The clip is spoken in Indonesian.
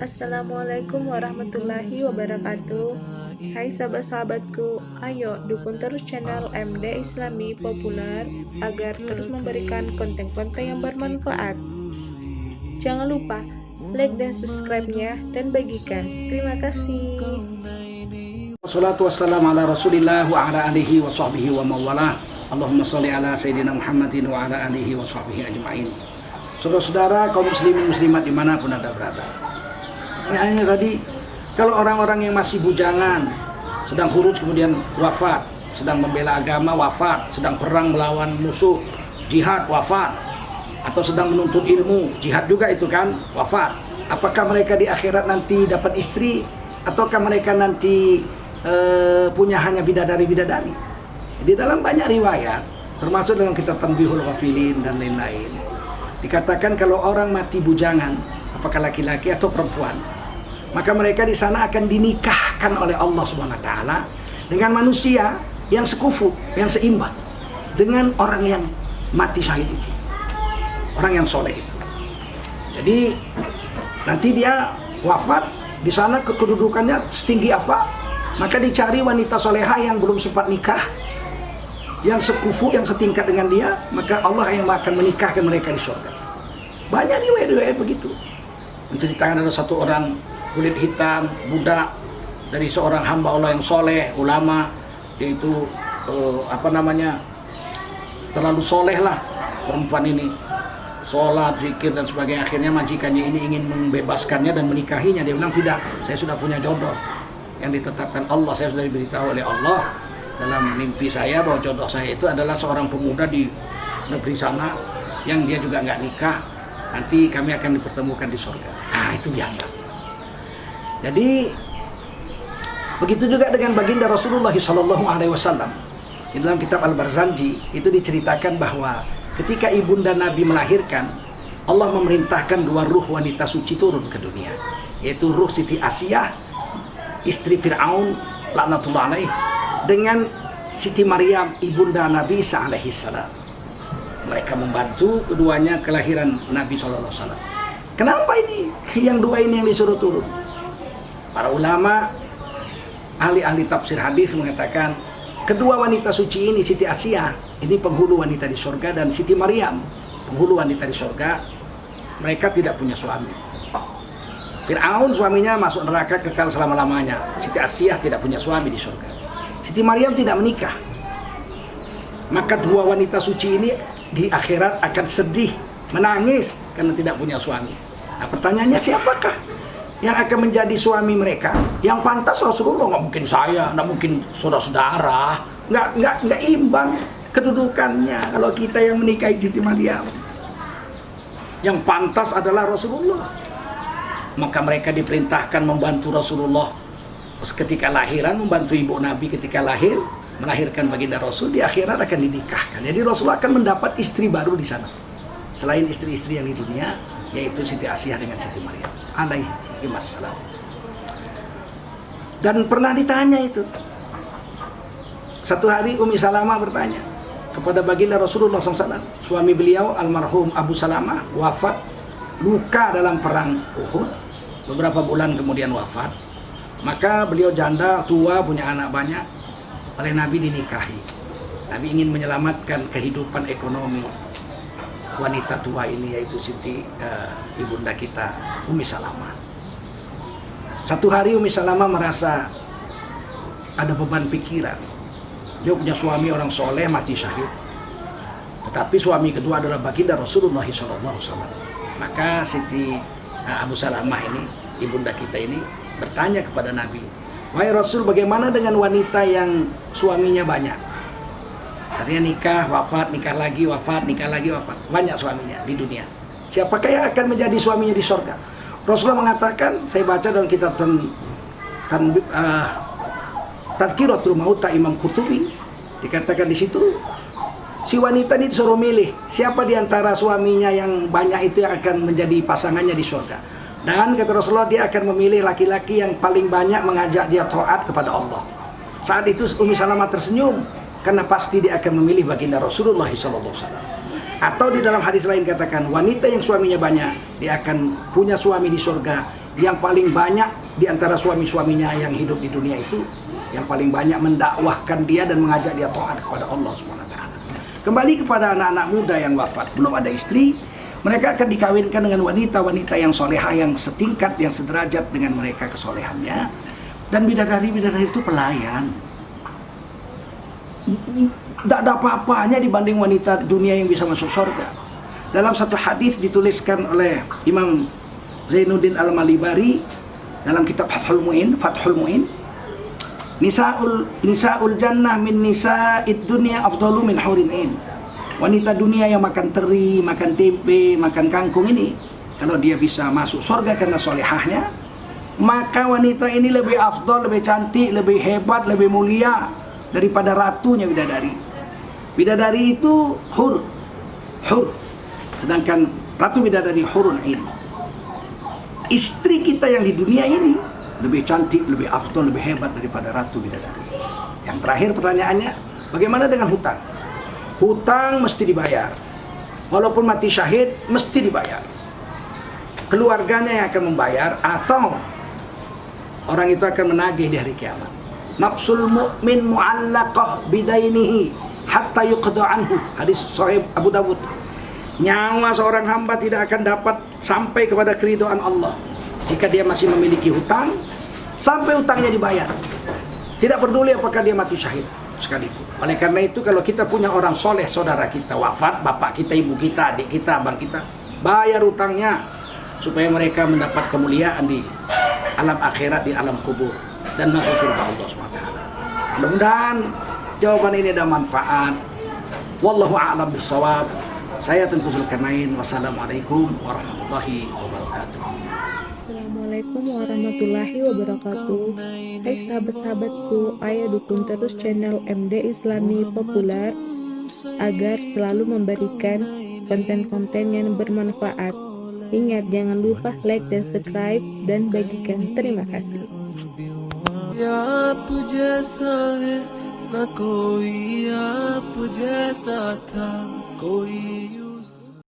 Assalamualaikum warahmatullahi wabarakatuh. Hai sahabat-sahabatku, ayo dukung terus channel MD Islami Populer agar terus memberikan konten-konten yang bermanfaat. Jangan lupa like dan subscribe-nya dan bagikan. Terima kasih. Wassalatu wassalamu ala rasulillah wa ala alihi wa sahbihi wa mawalah. Allahumma salli ala Sayyidina Muhammadin wa ala alihi wa sahbihi ajma'in. Saudara-saudara kaum muslimin muslimat dimanapun Anda berada, hanya tadi kalau orang-orang yang masih bujangan, sedang khuruj kemudian wafat, sedang membela agama wafat, sedang perang melawan musuh, jihad wafat, atau sedang menuntut ilmu, jihad juga itu kan, wafat. Apakah mereka di akhirat nanti dapat istri, ataukah mereka nanti punya hanya bidadari-bidadari? Di dalam banyak riwayat, termasuk dalam kitab Tanbihul Ghafilin dan lain-lain, dikatakan kalau orang mati bujangan, apakah laki-laki atau perempuan, maka mereka di sana akan dinikahkan oleh Allah Subhanahu wa taala dengan manusia yang sekufu, yang seimbang dengan orang yang mati syahid itu, orang yang soleh itu. Jadi nanti dia wafat di sana, kedudukannya setinggi apa, maka dicari wanita soleha yang belum sempat nikah, yang sekufu, yang setingkat dengan dia, maka Allah yang akan menikahkan mereka di surga. Banyak riwayat-riwayat begitu menceritakan ada satu orang kulit hitam, budak dari seorang hamba Allah yang soleh, ulama, yaitu terlalu soleh lah perempuan ini, sholat, zikir dan sebagainya. Akhirnya majikannya ini ingin membebaskannya dan menikahinya. Dia bilang, tidak, saya sudah punya jodoh yang ditetapkan Allah, saya sudah diberitahu oleh Allah dalam mimpi saya bahwa jodoh saya itu adalah seorang pemuda di negeri sana yang dia juga nggak nikah, nanti kami akan dipertemukan di surga. Itu biasa. Jadi begitu juga dengan baginda Rasulullah SAW. Di dalam kitab Al-Barzanji itu diceritakan bahwa ketika ibunda Nabi melahirkan, Allah memerintahkan dua ruh wanita suci turun ke dunia, yaitu ruh Siti Asiyah, istri Fir'aun laknatullah alaih, dengan Siti Maryam ibunda Nabi Isa alaihissalam. Mereka membantu keduanya kelahiran Nabi SAW. Kenapa ini yang dua ini yang disuruh turun? Para ulama, ahli-ahli tafsir hadis mengatakan kedua wanita suci ini, Siti Asiyah ini penghulu wanita di surga, dan Siti Maryam penghulu wanita di surga, mereka tidak punya suami. Fir'aun suaminya masuk neraka kekal selama-lamanya. Siti Asiyah tidak punya suami di surga. Siti Maryam tidak menikah. Maka dua wanita suci ini di akhirat akan sedih, menangis karena tidak punya suami. Nah, pertanyaannya, siapakah yang akan menjadi suami mereka? Yang pantas Rasulullah, nggak mungkin saya, nggak mungkin saudara-saudara, nggak imbang kedudukannya kalau kita yang menikahi Siti Maryam. Yang pantas adalah Rasulullah. Maka mereka diperintahkan membantu Rasulullah ketika lahiran, membantu ibu Nabi ketika lahir, melahirkan baginda Rasul. Di akhirat akan dinikahkan. Jadi Rasulullah akan mendapat istri baru di sana, selain istri-istri yang di dunia, yaitu Siti Asiyah dengan Siti Maryam alaihi wassalam. Dan pernah ditanya itu, satu hari Ummi Salamah bertanya kepada baginda Rasulullah SAW. Suami beliau almarhum Abu Salamah wafat, luka dalam perang Uhud, beberapa bulan kemudian wafat. Maka beliau janda, tua, punya anak banyak, oleh Nabi dinikahi. Nabi ingin menyelamatkan kehidupan ekonomi wanita tua ini, yaitu Siti ibunda kita Ummi Salamah. Satu hari Ummi Salamah merasa ada beban pikiran. Dia punya suami orang soleh mati syahid, tetapi suami kedua adalah baginda Rasulullah SAW. Maka Siti Abu Salamah ini, ibunda kita ini, bertanya kepada Nabi, wahai Rasul, bagaimana dengan wanita yang suaminya banyak? Artinya nikah, wafat, nikah lagi, wafat, nikah lagi, wafat. Banyak suaminya di dunia. Siapakah yang akan menjadi suaminya di surga? Rasulullah mengatakan, saya baca dalam kitab Tadhkiratul Mauta Imam Qurtubi, dikatakan di situ, si wanita ini disuruh milih siapa di antara suaminya yang banyak itu yang akan menjadi pasangannya di surga. Dan kata Rasulullah, dia akan memilih laki-laki yang paling banyak mengajak dia taat kepada Allah. Saat itu Ummi Salamah tersenyum, karena pasti dia akan memilih baginda Rasulullah SAW. Atau di dalam hadis lain katakan, wanita yang suaminya banyak, dia akan punya suami di surga yang paling banyak di antara suami-suaminya yang hidup di dunia itu, yang paling banyak mendakwahkan dia dan mengajak dia taat kepada Allah SWT. Kembali kepada anak-anak muda yang wafat, belum ada istri, mereka akan dikawinkan dengan wanita-wanita yang solehah, yang setingkat, yang sederajat dengan mereka kesolehannya. Dan bidadari-bidadari itu pelayan. Tidak ada apa-apanya dibanding wanita dunia yang bisa masuk surga. Dalam satu hadis dituliskan oleh Imam Zainuddin Al-Malibari dalam kitab Fathul Mu'in, Nisaul jannah min nisa'id dunya afdalu min hurin ain. Wanita dunia yang makan teri, makan tempe, makan kangkung ini, kalau dia bisa masuk surga karena solehahnya, maka wanita ini lebih afdal, lebih cantik, lebih hebat, lebih mulia daripada ratunya bidadari. Bidadari itu hur. Sedangkan ratu bidadari hurun ain. Istri kita yang di dunia ini lebih cantik, lebih afdal, lebih hebat daripada ratu bidadari. Yang terakhir pertanyaannya, bagaimana dengan hutang? Hutang mesti dibayar. Walaupun mati syahid, mesti dibayar. Keluarganya yang akan membayar atau orang itu akan menagih di hari kiamat. Nafsul mu'min mu'allaqah bidainihi hatta yuqda anhu. Hadis sahih Abu Dawud. Nyawa seorang hamba tidak akan dapat sampai kepada keridhaan Allah jika dia masih memiliki hutang sampai hutangnya dibayar. Tidak peduli apakah dia mati syahid sekalipun. Oleh karena itu, kalau kita punya orang soleh, saudara kita wafat, bapak kita, ibu kita, adik kita, abang kita, bayar hutangnya supaya mereka mendapat kemuliaan di alam akhirat, di alam kubur, dan masuk surga Allah SWT. Mudah-mudahan jawaban ini ada manfaat. Wallahu a'lam bishawab. Saya Tengku Zulkarnain. Wassalamualaikum warahmatullahi wabarakatuh. Assalamualaikum warahmatullahi wabarakatuh. Hai sahabat-sahabatku, ayo dukung terus channel MD Islami Populer agar selalu memberikan konten-konten yang bermanfaat. Ingat, jangan lupa like dan subscribe dan bagikan. Terima kasih. आप जैसा है ना कोई आप जैसा था कोई